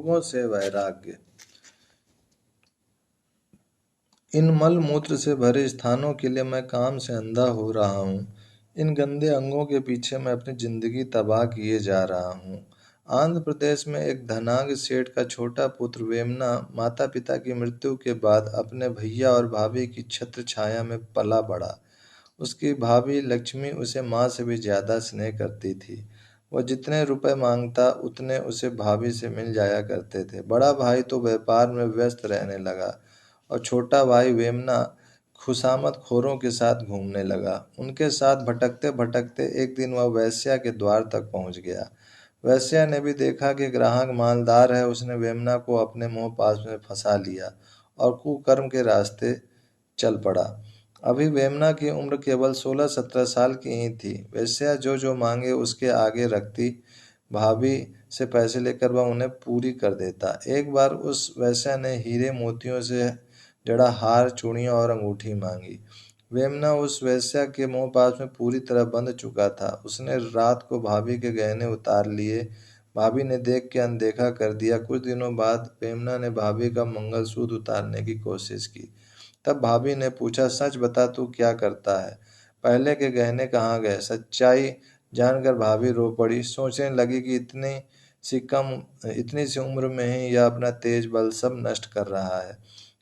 भोगों से वैराग्य। इन मल मूत्र से भरे स्थानों के लिए मैं काम से अंधा हो रहा हूँ। इन गंदे अंगों के पीछे मैं अपनी जिंदगी तबाह किए जा रहा हूँ। आंध्र प्रदेश में एक धनाढ्य सेठ का छोटा पुत्र वेमना माता पिता की मृत्यु के बाद अपने भैया और भाभी की छत्र छाया में पला बढ़ा। उसकी भाभी लक्ष्मी उसे माँ से भी ज्यादा स्नेह करती थी। वह जितने रुपए मांगता उतने उसे भाभी से मिल जाया करते थे। बड़ा भाई तो व्यापार में व्यस्त रहने लगा और छोटा भाई वेमना खुशामद खोरों के साथ घूमने लगा। उनके साथ भटकते भटकते एक दिन वह वेश्या के द्वार तक पहुंच गया। वेश्या ने भी देखा कि ग्राहक मालदार है। उसने वेमना को अपने मोह पास में फंसा लिया और कुकर्म के रास्ते चल पड़ा। अभी वेमना की उम्र केवल 16-17 साल की ही थी। वेश्या जो जो मांगे उसके आगे रखती। भाभी से पैसे लेकर वह उन्हें पूरी कर देता। एक बार उस वेश्या ने हीरे मोतियों से जड़ा हार, चूड़ियां और अंगूठी मांगी। वेमना उस वेश्या के मुंह पास में पूरी तरह बंध चुका था। उसने रात को भाभी के गहने उतार लिए। भाभी ने देख के अनदेखा कर दिया। कुछ दिनों बाद वेमना ने भाभी का मंगलसूत्र उतारने की कोशिश की। तब भाभी ने पूछा, सच बता तू क्या करता है? पहले के गहने कहाँ गए? सच्चाई जानकर भाभी रो पड़ी। सोचने लगी कि इतनी सी उम्र में ही यह अपना तेज बल सब नष्ट कर रहा है।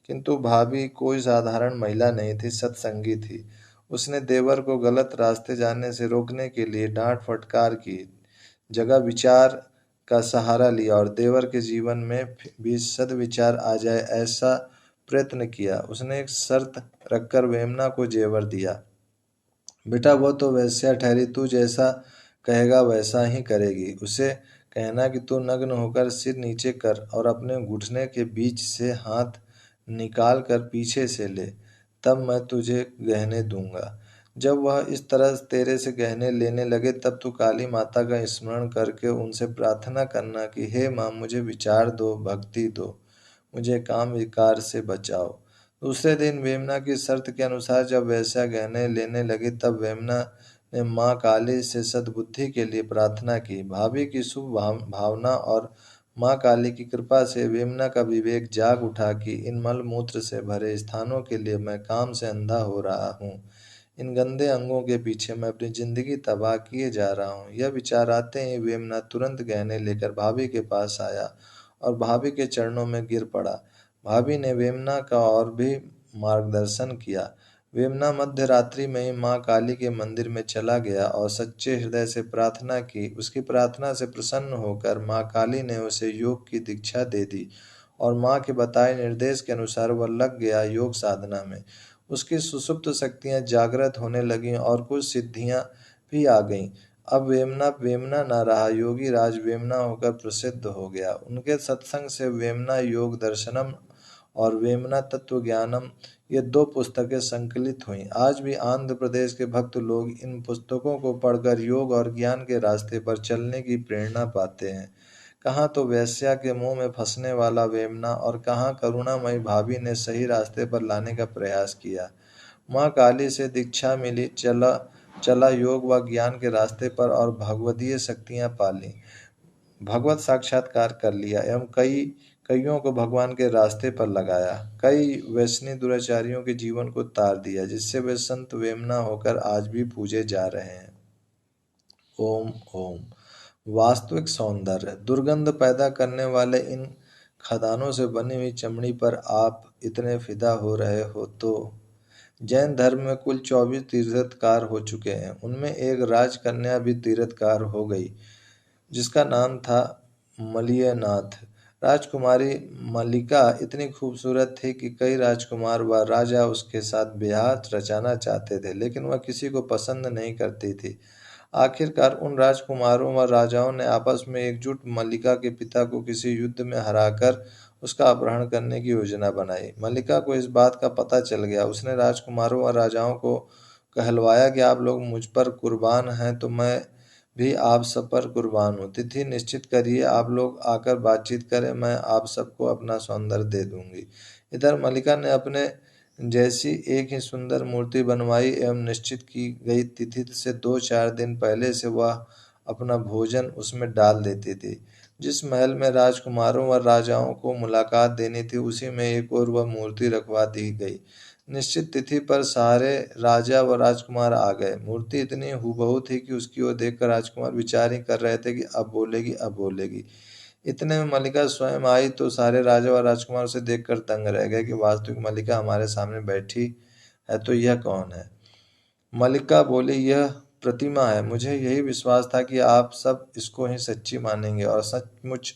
किंतु भाभी कोई साधारण महिला नहीं थी, सत्संगी थी। उसने देवर को गलत रास्ते जाने से रोकने के लिए डांट फटकार की जगह विचार का सहारा लिया और देवर के जीवन में भी सद्विचार आ जाए ऐसा प्रयत्न किया। उसने एक शर्त रखकर वेमना को जेवर दिया। बेटा वो तो वैश्या ठहरी, तू जैसा कहेगा वैसा ही करेगी। उसे कहना कि तू नग्न होकर सिर नीचे कर और अपने घुटने के बीच से हाथ निकाल कर पीछे से ले, तब मैं तुझे गहने दूंगा। जब वह इस तरह तेरे से गहने लेने लगे तब तू काली माता का स्मरण करके उनसे प्रार्थना करना कि हे माँ मुझे विचार दो, भक्ति दो, मुझे काम विकार से बचाओ। दूसरे दिन वेमना की शर्त के अनुसार जब वैश्या गहने लेने लगी तब वेमना ने माँ काली से सद्बुद्धि के लिए प्रार्थना की। भाभी की शुभ भावना और माँ काली की कृपा से वेमना का विवेक जाग उठा कि इन मल मूत्र से भरे स्थानों के लिए मैं काम से अंधा हो रहा हूँ। इन गंदे अंगों के पीछे मैं अपनी जिंदगी तबाह किए जा रहा हूँ। यह विचार आते ही वेमना तुरंत गहने लेकर भाभी के पास आया और भाभी के चरणों में गिर पड़ा। भाभी ने वेमना का और भी मार्गदर्शन किया। वेमना मध्य रात्रि में ही माँ काली के मंदिर में चला गया और सच्चे हृदय से प्रार्थना की। उसकी प्रार्थना से प्रसन्न होकर माँ काली ने उसे योग की दीक्षा दे दी और माँ के बताए निर्देश के अनुसार वह लग गया योग साधना में। उसकी सुषुप्त शक्तियां जागृत होने लगीं और कुछ सिद्धियां भी आ गईं। अब वेमना वेमना न रहा, योगी राज वेमना होकर प्रसिद्ध हो गया। उनके सत्संग से वेमना योग दर्शनम और वेमना तत्व ज्ञानम ये दो पुस्तकें संकलित हुईं। आज भी आंध्र प्रदेश के भक्त लोग इन पुस्तकों को पढ़कर योग और ज्ञान के रास्ते पर चलने की प्रेरणा पाते हैं। कहाँ तो वेश्या के मुंह में फंसने वाला वेमना और कहाँ करुणामयी भाभी ने सही रास्ते पर लाने का प्रयास किया। माँ काली से दीक्षा मिली, चला चला योग व ज्ञान के रास्ते पर और भगवदीय शक्तियाँ पाली, भगवत साक्षात्कार कर लिया एवं कईयों को भगवान के रास्ते पर लगाया। कई वैष्णव दुराचारियों के जीवन को तार दिया जिससे वे संत वेमना होकर आज भी पूजे जा रहे हैं। ओम ओम। वास्तविक सौंदर्य। दुर्गंध पैदा करने वाले इन खदानों से बनी हुई चमड़ी पर आप इतने फिदा हो रहे हो तो जैन धर्म में कुल 24 तीर्थकार हो चुके हैं। उनमें एक राजकन्या भी तीर्थकार हो गई जिसका नाम था मलियनाथ। राजकुमारी मल्लिका इतनी खूबसूरत थी कि कई राजकुमार व राजा उसके साथ ब्याह रचाना चाहते थे, लेकिन वह किसी को पसंद नहीं करती थी। आखिरकार उन राजकुमारों व राजाओं ने आपस में एकजुट मल्लिका के पिता को किसी युद्ध में हराकर उसका अपहरण करने की योजना बनाई। मल्लिका को इस बात का पता चल गया। उसने राजकुमारों व राजाओं को कहलवाया कि आप लोग मुझ पर कुर्बान हैं तो मैं भी आप सब पर कुर्बान हूँ। तिथि निश्चित करिए, आप लोग आकर बातचीत करें, मैं आप सबको अपना सौंदर्य दे दूंगी। इधर मल्लिका ने अपने जैसी एक ही सुंदर मूर्ति बनवाई एवं निश्चित की गई तिथि से 2-4 दिन पहले से वह अपना भोजन उसमें डाल देती थी। जिस महल में राजकुमारों व राजाओं को मुलाकात देनी थी उसी में एक और वह मूर्ति रखवा दी गई। निश्चित तिथि पर सारे राजा व राजकुमार आ गए। मूर्ति इतनी हूबहू थी कि उसकी ओर देखकर राजकुमार विचार ही कर रहे थे कि अब बोलेगी अब बोलेगी। इतने में मल्लिका स्वयं आई तो सारे राजा व राजकुमार उसे देखकर दंग रह गए कि वास्तविक मल्लिका हमारे सामने बैठी है तो यह कौन है। मल्लिका बोली, यह प्रतिमा है। मुझे यही विश्वास था कि आप सब इसको ही सच्ची मानेंगे और सचमुच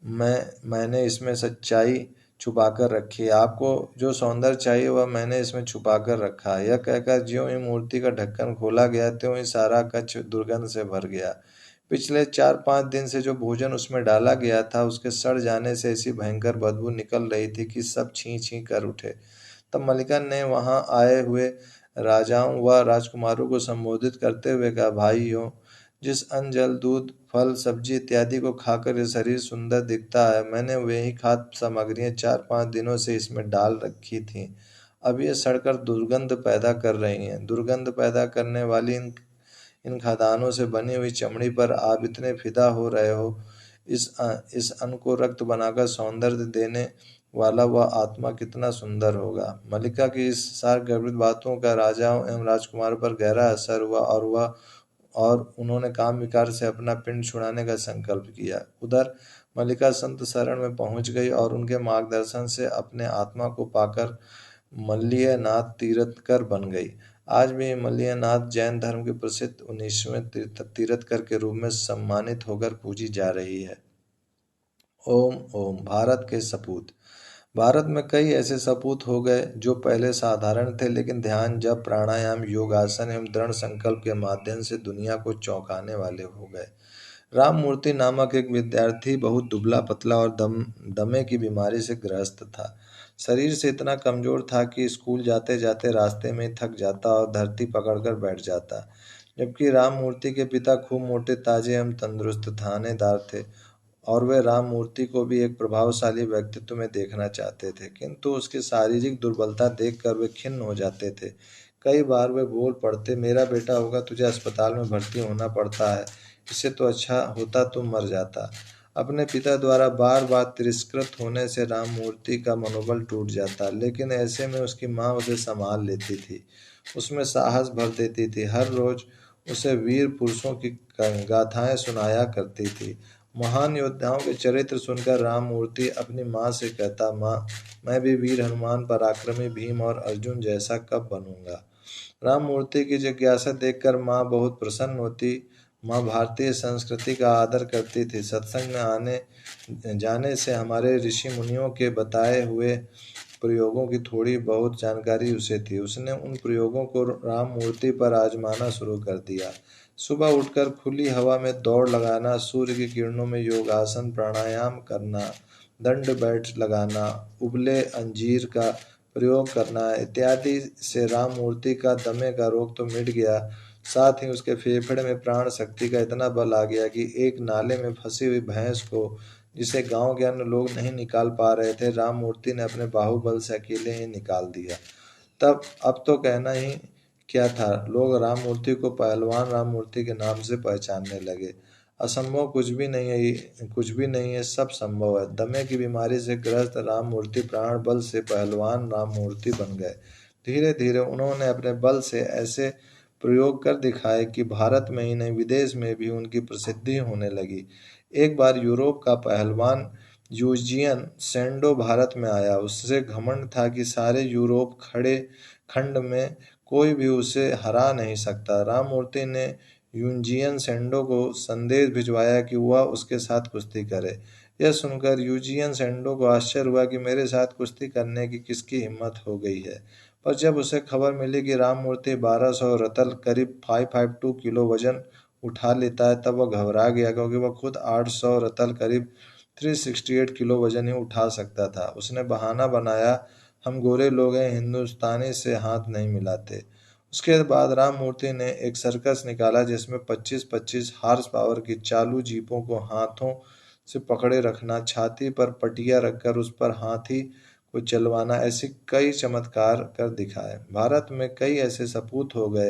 मैंने इसमें सच्चाई छुपाकर रखी है। आपको जो सौंदर्य चाहिए वह मैंने इसमें छुपाकर रखा है। यह कहकर ज्यों ही मूर्ति का ढक्कन खोला गया त्यों ही सारा कक्ष दुर्गंध से भर गया। पिछले 4-5 दिन से जो भोजन उसमें डाला गया था उसके सड़ जाने से ऐसी भयंकर बदबू निकल रही थी कि सब छी छी कर उठे। तब मल्लिका ने वहां आए हुए राजाओं व राजकुमारों को संबोधित करते हुए कहा, भाइयों, जिस अन्न जल दूध फल सब्जी इत्यादि को खाकर यह शरीर सुंदर दिखता है, मैंने वही खाद्य सामग्रियां 4-5 दिनों से इसमें डाल रखी थीं। अब ये सड़कर दुर्गंध पैदा कर रही हैं। दुर्गंध पैदा करने वाली इन खदानों से बनी हुई चमड़ी पर आप इतने फिदा हो रहे हो। इस अन्न को रक्त बनाकर सौंदर्य देने वाला वह आत्मा कितना सुंदर होगा। मल्लिका की इस सार गर्भित बातों का राजाओं एवं राजकुमारों पर गहरा असर हुआ और उन्होंने काम विकार से अपना पिंड छुड़ाने का संकल्प किया। उधर मल्लिका संत शरण में पहुंच गई और उनके मार्गदर्शन से अपने आत्मा को पाकर मल्लियानाथ तीर्थकर बन गई। आज भी मल्लियानाथ जैन धर्म के प्रसिद्ध 19वें तीर्थकर के रूप में सम्मानित होकर पूजी जा रही है। ओम ओम। भारत के सपूत। भारत में कई ऐसे सपूत हो गए जो पहले साधारण थे लेकिन ध्यान जप प्राणायाम योगासन एवं दृढ़ संकल्प के माध्यम से दुनिया को चौंकाने वाले हो गए। राम मूर्ति नामक एक विद्यार्थी बहुत दुबला पतला और दमे की बीमारी से ग्रस्त था। शरीर से इतना कमजोर था कि स्कूल जाते जाते रास्ते में ही थक जाता और धरती पकड़कर बैठ जाता। जबकि राम मूर्ति के पिता खूब मोटे ताजे एवं तंदुरुस्त थानेदार थे और वे राम मूर्ति को भी एक प्रभावशाली व्यक्तित्व में देखना चाहते थे, किंतु उसकी शारीरिक दुर्बलता देखकर वे खिन्न हो जाते थे। कई बार वे बोल पड़ते, मेरा बेटा होगा तुझे अस्पताल में भर्ती होना पड़ता है, इससे तो अच्छा होता तुम मर जाता। अपने पिता द्वारा बार बार तिरस्कृत होने से राम मूर्ति का मनोबल टूट जाता, लेकिन ऐसे में उसकी माँ उसे संभाल लेती थी, उसमें साहस भर देती थी। हर रोज उसे वीर पुरुषों की गाथाएं सुनाया करती थी। महान योद्धाओं के चरित्र सुनकर राम मूर्ति अपनी माँ से कहता, माँ, मैं भी वीर हनुमान पराक्रमी भीम और अर्जुन जैसा कब बनूंगा। राम मूर्ति की जिज्ञासा देखकर माँ बहुत प्रसन्न होती। माँ भारतीय संस्कृति का आदर करती थी। सत्संग में आने जाने से हमारे ऋषि मुनियों के बताए हुए प्रयोगों की थोड़ी बहुत जानकारी उसे थी। उसने उन प्रयोगों को राम मूर्ति पर आजमाना शुरू कर दिया। सुबह उठकर खुली हवा में दौड़ लगाना, सूर्य की किरणों में योगासन प्राणायाम करना, दंड बैठ लगाना, उबले अंजीर का प्रयोग करना इत्यादि से राम मूर्ति का दमे का रोग तो मिट गया, साथ ही उसके फेफड़े में प्राण शक्ति का इतना बल आ गया कि एक नाले में फंसी हुई भैंस को, जिसे गांव के अन्य लोग नहीं निकाल पा रहे थे, राम मूर्ति ने अपने बाहुबल से अकेले ही निकाल दिया। तब अब तो कहना ही क्या था, लोग राम मूर्ति को पहलवान राम मूर्ति के नाम से पहचानने लगे। असंभव कुछ भी नहीं है, सब संभव है। दमे की बीमारी से ग्रस्त राम मूर्ति प्राण बल से पहलवान राम मूर्ति बन गए। धीरे धीरे उन्होंने अपने बल से ऐसे प्रयोग कर दिखाए कि भारत में ही नहीं विदेश में भी उनकी प्रसिद्धि होने लगी। एक बार यूरोप का पहलवान यूजियन सेंडो भारत में आया। उससे घमंड था कि सारे यूरोप खड़े खंड में कोई भी उसे हरा नहीं सकता। राम मूर्ति ने यूजियन सेंडो को संदेश भिजवाया कि वह उसके साथ कुश्ती करे। यह सुनकर यूजियन सेंडो को आश्चर्य हुआ कि मेरे साथ कुश्ती करने की किसकी हिम्मत हो गई है। पर जब उसे खबर मिली कि राम मूर्ति 1200 रतल करीब 552 किलो वजन उठा लेता है, तब वह घबरा गया, क्योंकि वह खुद 800 रतल करीब 368 किलो वजन ही उठा सकता था। उसने बहाना बनाया, हम गोरे लोग हैं, हिंदुस्तानी से हाथ नहीं मिलाते। उसके बाद राम मूर्ति ने एक सर्कस निकाला जिसमें 25-25 हार्स पावर की चालू जीपों को हाथों से पकड़े रखना, छाती पर पटिया रखकर उस पर हाथी को चलवाना, ऐसे कई चमत्कार कर दिखाए। भारत में कई ऐसे सपूत हो गए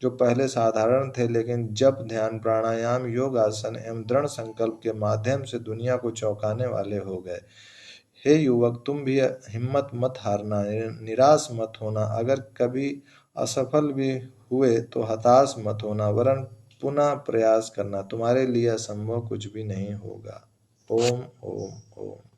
जो पहले साधारण थे लेकिन जप, ध्यान, प्राणायाम, योग आसन एवं दृढ़ संकल्प के माध्यम से दुनिया को चौंकाने वाले हो गए। हे युवक, तुम भी हिम्मत मत हारना, निराश मत होना। अगर कभी असफल भी हुए तो हताश मत होना, वरन पुनः प्रयास करना। तुम्हारे लिए असंभव कुछ भी नहीं होगा। ओम ओम ओम।